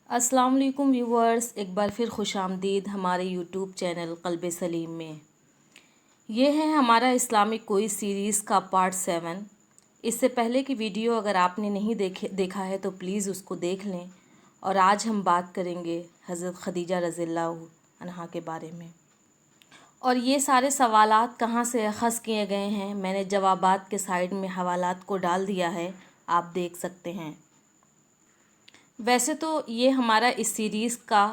السلام علیکم ویورز، ایک بار پھر خوش آمدید ہمارے یوٹیوب چینل قلب سلیم میں۔ یہ ہے ہمارا اسلامک کوئز سیریز کا پارٹ 7۔ اس سے پہلے کی ویڈیو اگر آپ نے نہیں دیکھا ہے تو پلیز اس کو دیکھ لیں، اور آج ہم بات کریں گے حضرت خدیجہ رضی اللہ عنہا کے بارے میں۔ اور یہ سارے سوالات کہاں سے اخذ کیے گئے ہیں، میں نے جوابات کے سائیڈ میں حوالات کو ڈال دیا ہے، آپ دیکھ سکتے ہیں۔ ویسے تو یہ ہمارا اس سیریز کا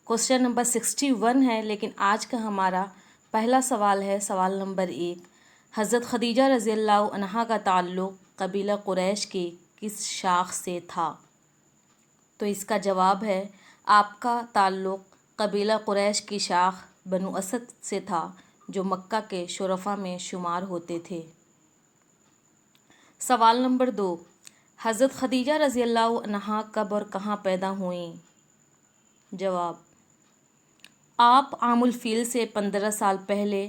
کوسچن نمبر 61 ہے، لیکن آج کا ہمارا پہلا سوال ہے، سوال نمبر 1۔ حضرت خدیجہ رضی اللہ عنہا کا تعلق قبیلہ قریش کی کس شاخ سے تھا؟ تو اس کا جواب ہے، آپ کا تعلق قبیلہ قریش کی شاخ بنو اسد سے تھا، جو مکہ کے شرفاء میں شمار ہوتے تھے۔ سوال نمبر 2۔ حضرت خدیجہ رضی اللہ عنہا کب اور کہاں پیدا ہوئیں؟ جواب، آپ عام الفیل سے 15 سال پہلے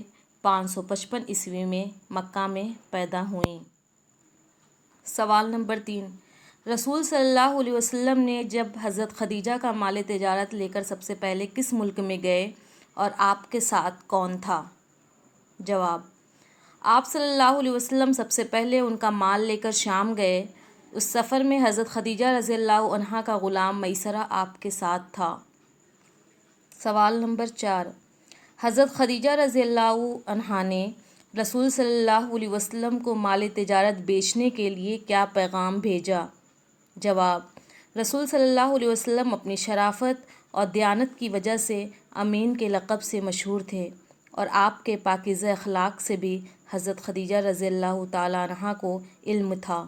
555 عیسوی میں مکہ میں پیدا ہوئیں۔ سوال نمبر 3۔ رسول صلی اللہ علیہ وسلم نے جب حضرت خدیجہ کا مال تجارت لے کر سب سے پہلے کس ملک میں گئے اور آپ کے ساتھ کون تھا؟ جواب، آپ صلی اللہ علیہ وسلم سب سے پہلے ان کا مال لے کر شام گئے۔ اس سفر میں حضرت خدیجہ رضی اللہ عنہا کا غلام میسرہ آپ کے ساتھ تھا۔ سوال نمبر 4۔ حضرت خدیجہ رضی اللہ عنہا نے رسول صلی اللہ علیہ وسلم کو مال تجارت بیچنے کے لیے کیا پیغام بھیجا؟ جواب، رسول صلی اللہ علیہ وسلم اپنی شرافت اور دیانت کی وجہ سے امین کے لقب سے مشہور تھے، اور آپ کے پاکیزہ اخلاق سے بھی حضرت خدیجہ رضی اللہ تعالی عنہا کو علم تھا۔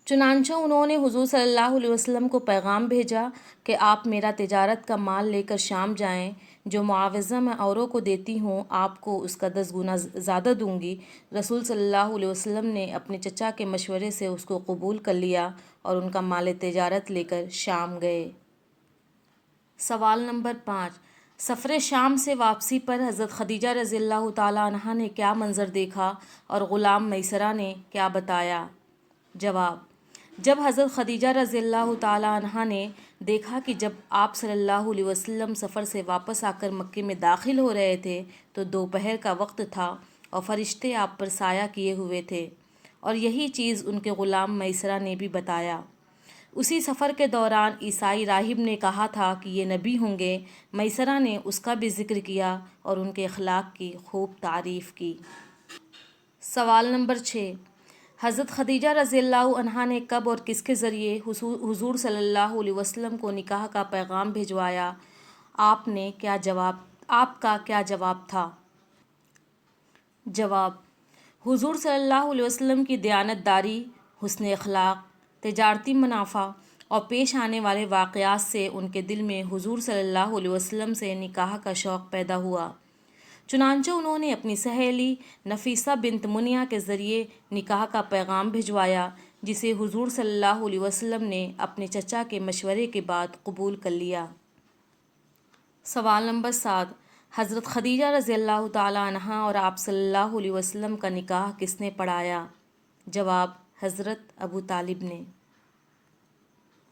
چنانچہ انہوں نے حضور صلی اللہ علیہ وسلم کو پیغام بھیجا کہ آپ میرا تجارت کا مال لے کر شام جائیں، جو معاوضہ میں اوروں کو دیتی ہوں آپ کو اس کا 10 گنا زیادہ دوں گی۔ رسول صلی اللہ علیہ وسلم نے اپنے چچا کے مشورے سے اس کو قبول کر لیا اور ان کا مال تجارت لے کر شام گئے۔ سوال نمبر 5۔ سفر شام سے واپسی پر حضرت خدیجہ رضی اللہ تعالی عنہا نے کیا منظر دیکھا اور غلام میسرہ نے کیا بتایا؟ جواب، جب حضرت خدیجہ رضی اللہ تعالی عنہا نے دیکھا کہ جب آپ صلی اللہ علیہ وسلم سفر سے واپس آ کر مکے میں داخل ہو رہے تھے تو دوپہر کا وقت تھا اور فرشتے آپ پر سایہ کیے ہوئے تھے، اور یہی چیز ان کے غلام میسرہ نے بھی بتایا۔ اسی سفر کے دوران عیسائی راہب نے کہا تھا کہ یہ نبی ہوں گے، میسرہ نے اس کا بھی ذکر کیا اور ان کے اخلاق کی خوب تعریف کی۔ سوال نمبر 6۔ حضرت خدیجہ رضی اللہ عنہا نے کب اور کس کے ذریعے حضور صلی اللہ علیہ وسلم کو نکاح کا پیغام بھجوایا؟ آپ کا کیا جواب تھا؟ جواب، حضور صلی اللہ علیہ وسلم کی دیانت داری، حسن اخلاق، تجارتی منافع اور پیش آنے والے واقعات سے ان کے دل میں حضور صلی اللہ علیہ وسلم سے نکاح کا شوق پیدا ہوا۔ چنانچہ انہوں نے اپنی سہیلی نفیسہ بنت منیہ کے ذریعے نکاح کا پیغام بھجوایا، جسے حضور صلی اللہ علیہ وسلم نے اپنے چچا کے مشورے کے بعد قبول کر لیا۔ سوال نمبر 7۔ حضرت خدیجہ رضی اللہ تعالی عنہا اور آپ صلی اللہ علیہ وسلم کا نکاح کس نے پڑھایا؟ جواب، حضرت ابو طالب نے۔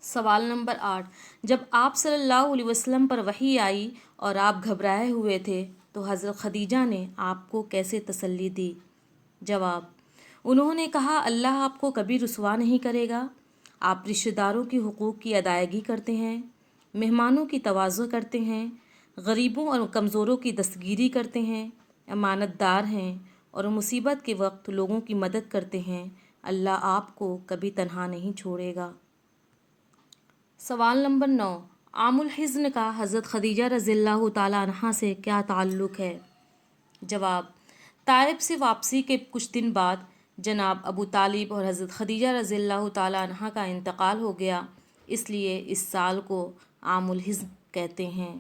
سوال نمبر 8۔ جب آپ صلی اللہ علیہ وسلم پر وحی آئی اور آپ گھبرائے ہوئے تھے تو حضرت خدیجہ نے آپ کو کیسے تسلی دی؟ جواب، انہوں نے کہا، اللہ آپ کو کبھی رسوا نہیں کرے گا۔ آپ رشتہ داروں کی حقوق کی ادائیگی کرتے ہیں، مہمانوں کی تواضع کرتے ہیں، غریبوں اور کمزوروں کی دستگیری کرتے ہیں، امانت دار ہیں اور مصیبت کے وقت لوگوں کی مدد کرتے ہیں۔ اللہ آپ کو کبھی تنہا نہیں چھوڑے گا۔ سوال نمبر 9۔ عام الحزن کا حضرت خدیجہ رضی اللہ تعالی عنہا سے کیا تعلق ہے؟ جواب، طائف سے واپسی کے کچھ دن بعد جناب ابو طالب اور حضرت خدیجہ رضی اللہ تعالی عنہا کا انتقال ہو گیا، اس لیے اس سال کو عام الحزن کہتے ہیں۔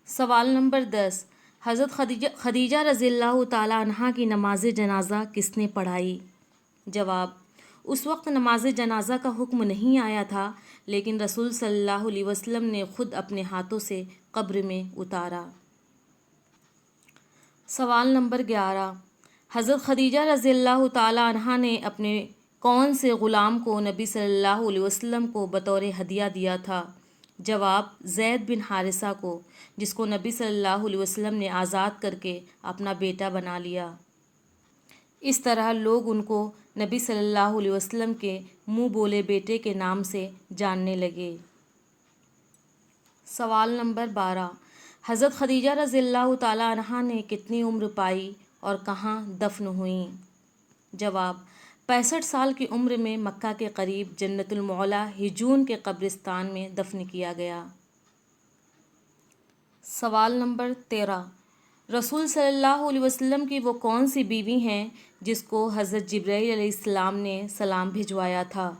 سوال نمبر 10۔ حضرت خدیجہ رضی اللہ تعالی عنہا کی نماز جنازہ کس نے پڑھائی؟ جواب، اس وقت نماز جنازہ کا حکم نہیں آیا تھا، لیکن رسول صلی اللہ علیہ وسلم نے خود اپنے ہاتھوں سے قبر میں اتارا۔ سوال نمبر 11۔ حضرت خدیجہ رضی اللہ تعالی عنہا نے اپنے کون سے غلام کو نبی صلی اللہ علیہ وسلم کو بطور ہدیہ دیا تھا؟ جواب، زید بن حارثہ کو، جس کو نبی صلی اللہ علیہ وسلم نے آزاد کر کے اپنا بیٹا بنا لیا۔ اس طرح لوگ ان کو نبی صلی اللہ علیہ وسلم کے منہ بولے بیٹے کے نام سے جاننے لگے۔ سوال نمبر 12، حضرت خدیجہ رضی اللہ تعالی عنہا نے کتنی عمر پائی اور کہاں دفن ہوئیں؟ جواب، 65 سال کی عمر میں مکہ کے قریب جنت المعلیٰ ہجون کے قبرستان میں دفن کیا گیا۔ سوال نمبر 13، رسول صلی اللہ علیہ وسلم کی وہ کون سی بیوی ہیں جس کو حضرت جبرائیل علیہ السلام نے سلام بھجوایا تھا؟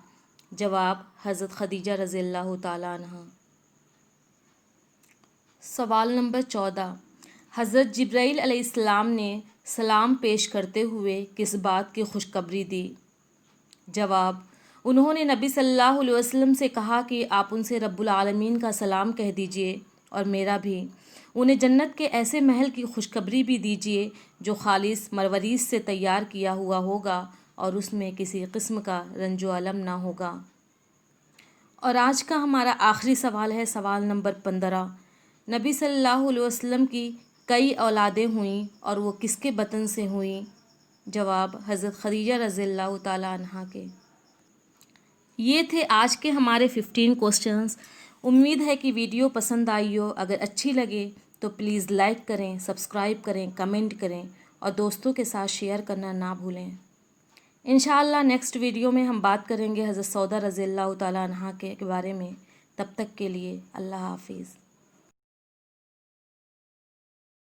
جواب، حضرت خدیجہ رضی اللہ تعالی عنہا۔ سوال نمبر 14، حضرت جبرائیل علیہ السلام نے سلام پیش کرتے ہوئے کس بات کی خوشخبری دی؟ جواب، انہوں نے نبی صلی اللہ علیہ وسلم سے کہا کہ آپ ان سے رب العالمین کا سلام کہہ دیجئے اور میرا بھی۔ انہیں جنت کے ایسے محل کی خوشخبری بھی دیجئے جو خالص مروارید سے تیار کیا ہوا ہوگا اور اس میں کسی قسم کا رنج و الم نہ ہوگا۔ اور آج کا ہمارا آخری سوال ہے، سوال نمبر 15، نبی صلی اللہ علیہ وسلم کی کئی اولادیں ہوئیں اور وہ کس کے بطن سے ہوئیں؟ جواب، حضرت خدیجہ رضی اللہ تعالی عنہا کے۔ یہ تھے آج کے ہمارے 15 کوسچنز۔ امید ہے کہ ویڈیو پسند آئی ہو۔ اگر اچھی لگے تو پلیز لائک کریں، سبسکرائب کریں، کمنٹ کریں اور دوستوں کے ساتھ شیئر کرنا نہ بھولیں۔ انشاءاللہ نیکسٹ ویڈیو میں ہم بات کریں گے حضرت سودا رضی اللہ تعالی عنہا کے بارے میں۔ تب تک کے لیے اللہ حافظ۔